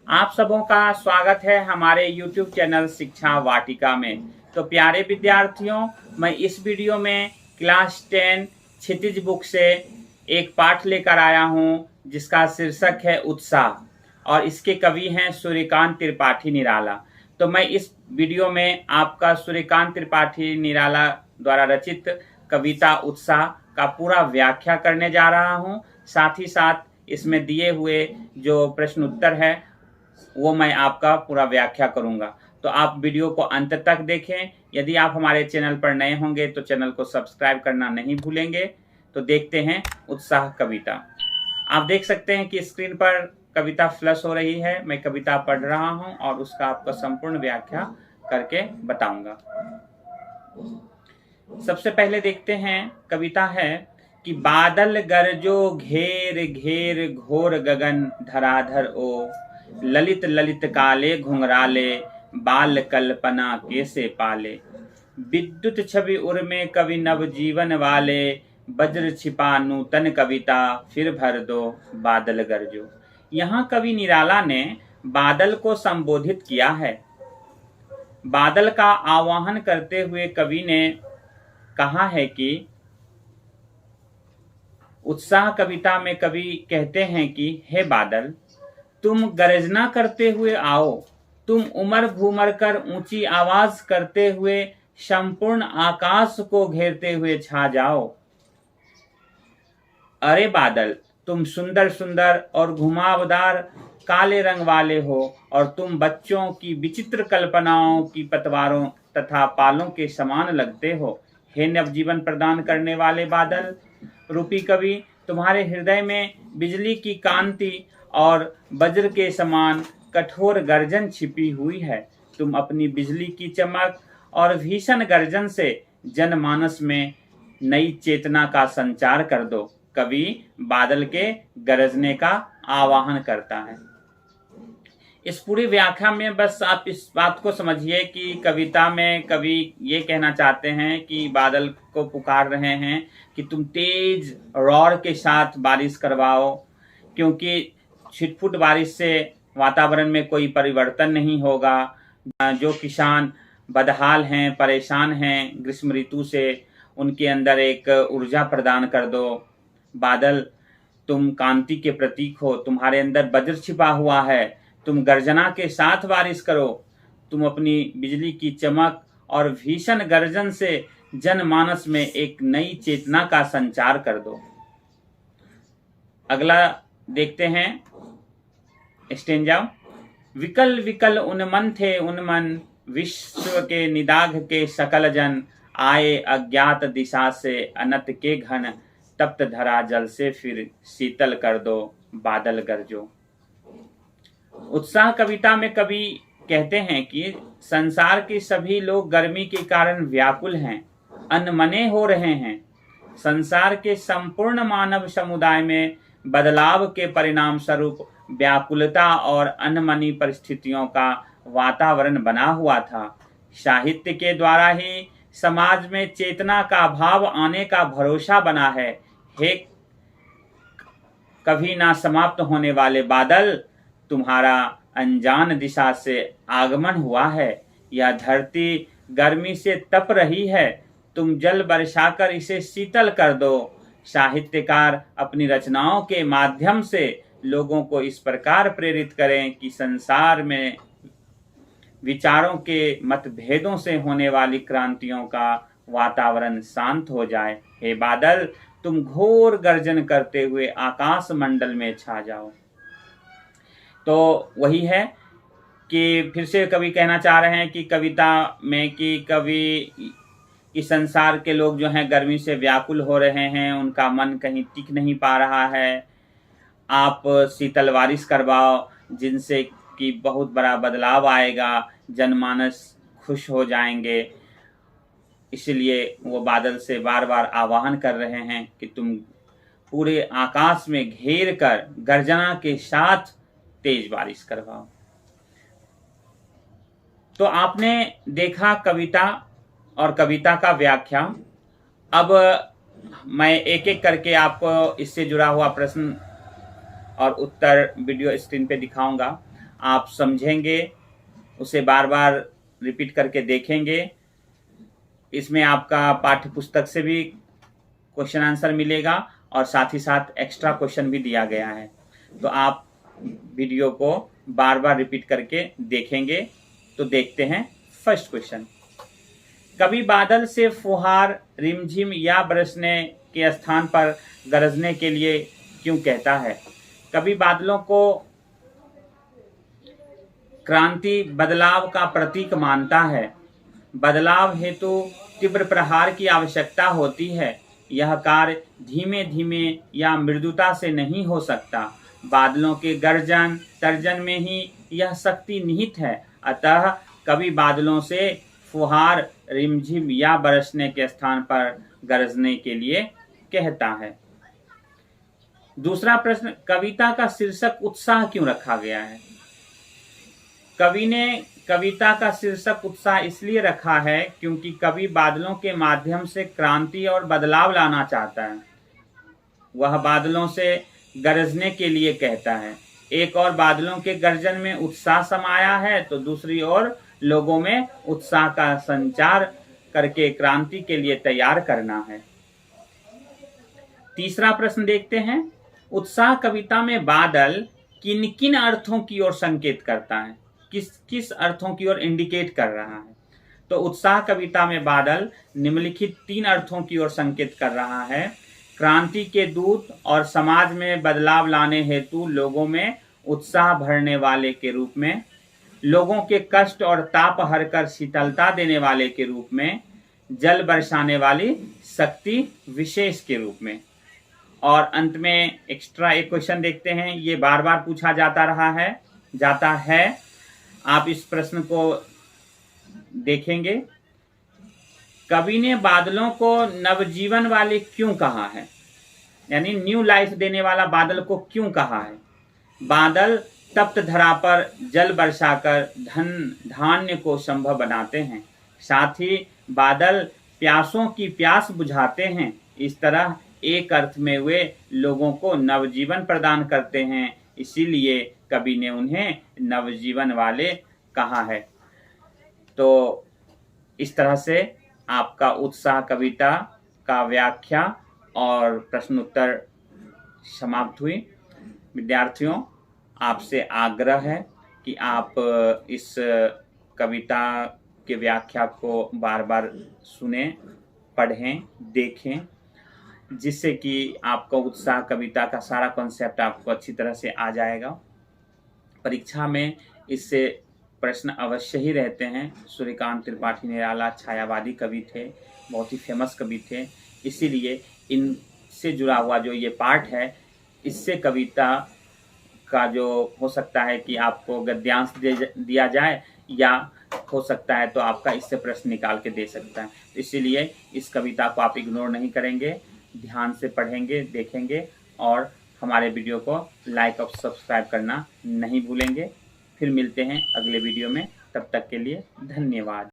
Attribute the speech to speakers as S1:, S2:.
S1: आप सबों का स्वागत है हमारे YouTube चैनल शिक्षा वाटिका में। तो प्यारे विद्यार्थियों, मैं इस वीडियो में क्लास 10 क्षितिज बुक से एक पाठ लेकर आया हूं जिसका शीर्षक है उत्साह और इसके कवि हैं सूर्यकांत त्रिपाठी निराला। तो मैं इस वीडियो में आपका सूर्यकांत त्रिपाठी निराला द्वारा रचित कविता उत्साह का पूरा व्याख्या करने जा रहा हूं। साथ ही साथ इसमें दिए हुए जो प्रश्न उत्तर है वो मैं आपका पूरा व्याख्या करूंगा। तो आप वीडियो को अंत तक देखें। यदि आप हमारे चैनल पर नए होंगे तो चैनल को सब्सक्राइब करना नहीं भूलेंगे। तो देखते हैं उत्साह कविता। आप देख सकते हैं कि स्क्रीन पर कविता फ्लश हो रही है। मैं कविता पढ़ रहा हूं और उसका आपको संपूर्ण व्याख्या करके बताऊंगा। सबसे पहले देखते हैं कविता है कि बादल गरजो घेर घेर घोर गगन धराधर ओ, ललित ललित काले घुंघराले बाल कल्पना कैसे पाले, विद्युत छवि उर्मे कवि नव जीवन वाले, वज्र छिपा नूतन कविता फिर भर दो बादल गरजो। यहाँ कवि निराला ने बादल को संबोधित किया है। बादल का आवाहन करते हुए कवि ने कहा है कि उत्साह कविता में कवि कहते हैं कि हे बादल, तुम गर्जना करते हुए आओ, तुम उमड़ घूमड़ कर ऊंची आवाज करते हुए संपूर्ण आकाश को घेरते हुए छा जाओ। अरे बादल, तुम सुंदर सुंदर और घुमावदार काले रंग वाले हो और तुम बच्चों की विचित्र कल्पनाओं की पतवारों तथा पालों के समान लगते हो। हे नवजीवन प्रदान करने वाले बादल रूपी कवि, तुम्हारे हृदय में बिजली की कांति और वज्र के समान कठोर गर्जन छिपी हुई है। तुम अपनी बिजली की चमक और भीषण गर्जन से जनमानस में नई चेतना का संचार कर दो। कवि बादल के गरजने का आवाहन करता है। इस पूरी व्याख्या में बस आप इस बात को समझिए कि कविता में कवि ये कहना चाहते हैं कि बादल को पुकार रहे हैं कि तुम तेज रौर के साथ बारिश करवाओ, क्योंकि छिटपुट बारिश से वातावरण में कोई परिवर्तन नहीं होगा। जो किसान बदहाल हैं, परेशान हैं ग्रीष्म ऋतु से, उनके अंदर एक ऊर्जा प्रदान कर दो। बादल, तुम कांति के प्रतीक हो, तुम्हारे अंदर वज्र छिपा हुआ है, तुम गर्जना के साथ बारिश करो। तुम अपनी बिजली की चमक और भीषण गर्जन से जनमानस में एक नई चेतना का संचार कर दो। अगला देखते हैं स्टेंजा। विकल विकल उन्मन थे उन्मन, विश्व के निदाघ के सकल जन, आए अज्ञात दिशा से अनत के घन, तप्त धरा जल से फिर शीतल कर दो बादल गरजो। उत्साह कविता में कवि कहते हैं कि संसार के सभी लोग गर्मी के कारण व्याकुल हैं, अनमने हो रहे हैं। संसार के संपूर्ण मानव समुदाय में बदलाव के परिणाम स्वरूप व्याकुलता और अनमनी परिस्थितियों का वातावरण बना हुआ था। साहित्य के द्वारा ही समाज में चेतना का भाव आने का भरोसा बना है। हे कभी ना समाप्त होने वाले बादल, तुम्हारा अनजान दिशा से आगमन हुआ है। यह धरती गर्मी से तप रही है, तुम जल बरसाकर इसे शीतल कर दो। साहित्यकार अपनी रचनाओं के माध्यम से लोगों को इस प्रकार प्रेरित करें कि संसार में विचारों के मतभेदों से होने वाली क्रांतियों का वातावरण शांत हो जाए। हे बादल, तुम घोर गर्जन करते हुए आकाश मंडल में छा जाओ। तो वही है कि फिर से कवि कहना चाह रहे हैं कि कविता में कि कवि कि संसार के लोग जो हैं गर्मी से व्याकुल हो रहे हैं, उनका मन कहीं टिक नहीं पा रहा है। आप शीतल बारिश करवाओ जिनसे कि बहुत बड़ा बदलाव आएगा, जनमानस खुश हो जाएंगे। इसलिए वो बादल से बार बार आह्वान कर रहे हैं कि तुम पूरे आकाश में घेर कर गर्जना के साथ तेज बारिश करवाओ। तो आपने देखा कविता और कविता का व्याख्या। अब मैं एक एक करके आपको इससे जुड़ा हुआ प्रश्न और उत्तर वीडियो स्क्रीन पे दिखाऊंगा। आप समझेंगे, उसे बार बार रिपीट करके देखेंगे। इसमें आपका पाठ्य पुस्तक से भी क्वेश्चन आंसर मिलेगा और साथ ही साथ एक्स्ट्रा क्वेश्चन भी दिया गया है। तो आप वीडियो को बार बार रिपीट करके देखेंगे। तो देखते हैं फर्स्ट क्वेश्चन। कभी बादल से फुहार रिमझिम या बरसने के स्थान पर गरजने के लिए क्यों कहता है? कभी बादलों को क्रांति बदलाव का प्रतीक मानता है। बदलाव हेतु तीव्र प्रहार की आवश्यकता होती है। यह कार्य धीमे धीमे या मृदुता से नहीं हो सकता। बादलों के गर्जन तर्जन में ही यह शक्ति निहित है। अतः कभी बादलों से फुहार रिमझिम या बरसने के स्थान पर गरजने के लिए कहता है। दूसरा प्रश्न, कविता का शीर्षक उत्साह क्यों रखा गया है? कवि ने कविता का शीर्षक उत्साह इसलिए रखा है क्योंकि कवि बादलों के माध्यम से क्रांति और बदलाव लाना चाहता है। वह बादलों से गरजने के लिए कहता है। एक और बादलों के गर्जन में उत्साह समाया है, तो दूसरी ओर लोगों में उत्साह का संचार करके क्रांति के लिए तैयार करना है। तीसरा प्रश्न देखते हैं। उत्साह कविता में बादल किन किन अर्थों की ओर संकेत करता है? किस किस अर्थों की ओर इंडिकेट कर रहा है? तो उत्साह कविता में बादल निम्नलिखित 3 अर्थों की ओर संकेत कर रहा है। क्रांति के दूत और समाज में बदलाव लाने हेतु लोगों में उत्साह भरने वाले के रूप में, लोगों के कष्ट और ताप हरकर शीतलता देने वाले के रूप में, जल बरसाने वाली शक्ति विशेष के रूप में। और अंत में एक्स्ट्रा एक क्वेश्चन देखते हैं। ये बार बार पूछा जाता है। आप इस प्रश्न को देखेंगे। कवि ने बादलों को नवजीवन वाले क्यों कहा है? यानी न्यू लाइफ देने वाला बादल को क्यों कहा है? बादल तप्त धरा पर जल बरसाकर धन धान्य को संभव बनाते हैं। साथ ही बादल प्यासों की प्यास बुझाते हैं। इस तरह एक अर्थ में वे लोगों को नवजीवन प्रदान करते हैं। इसीलिए कवि ने उन्हें नवजीवन वाले कहा है। तो इस तरह से आपका उत्साह कविता का व्याख्या और प्रश्न उत्तर समाप्त हुई। विद्यार्थियों, आपसे आग्रह है कि आप इस कविता के व्याख्या को बार बार सुनें, पढ़ें, देखें, जिससे कि आपका उत्साह कविता का सारा कॉन्सेप्ट आपको अच्छी तरह से आ जाएगा। परीक्षा में इससे प्रश्न अवश्य ही रहते हैं। सूर्यकांत त्रिपाठी निराला छायावादी कवि थे, बहुत ही फेमस कवि थे। इसीलिए इनसे जुड़ा हुआ जो ये पार्ट है, इससे कविता का जो हो सकता है कि आपको गद्यांश दिया जाए, या हो सकता है तो आपका इससे प्रश्न निकाल के दे सकता है। इसीलिए इस कविता को आप इग्नोर नहीं करेंगे, ध्यान से पढ़ेंगे, देखेंगे और हमारे वीडियो को लाइक और सब्सक्राइब करना नहीं भूलेंगे। फिर मिलते हैं अगले वीडियो में। तब तक के लिए धन्यवाद।